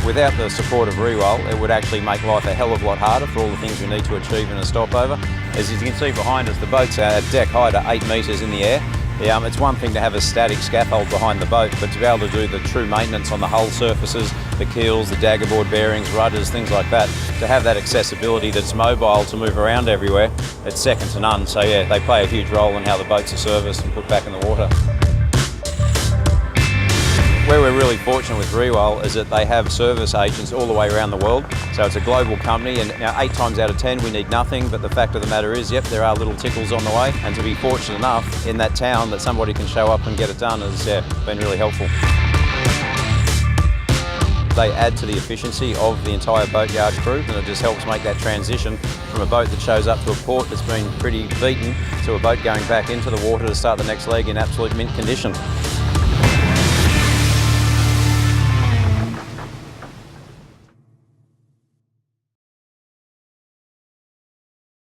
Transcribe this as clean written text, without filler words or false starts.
Without the support of Riwal, it would actually make life a hell of a lot harder for all the things we need to achieve in a stopover. As you can see behind us, the boat's at deck height at 8 metres in the air. It's one thing to have a static scaffold behind the boat, but to be able to do the true maintenance on the hull surfaces, the keels, the daggerboard bearings, rudders, things like that, to have that accessibility that's mobile to move around everywhere, it's second to none. So yeah, they play a huge role in how the boats are serviced and put back in the water. Where we're really fortunate with Riwal is that they have service agents all the way around the world. So it's a global company, and 8 times out of 10 we need nothing, but the fact of the matter is, yep, there are little tickles on the way, and to be fortunate enough in that town that somebody can show up and get it done has been really helpful. They add to the efficiency of the entire Boatyard crew, and it just helps make that transition from a boat that shows up to a port that's been pretty beaten to a boat going back into the water to start the next leg in absolute mint condition.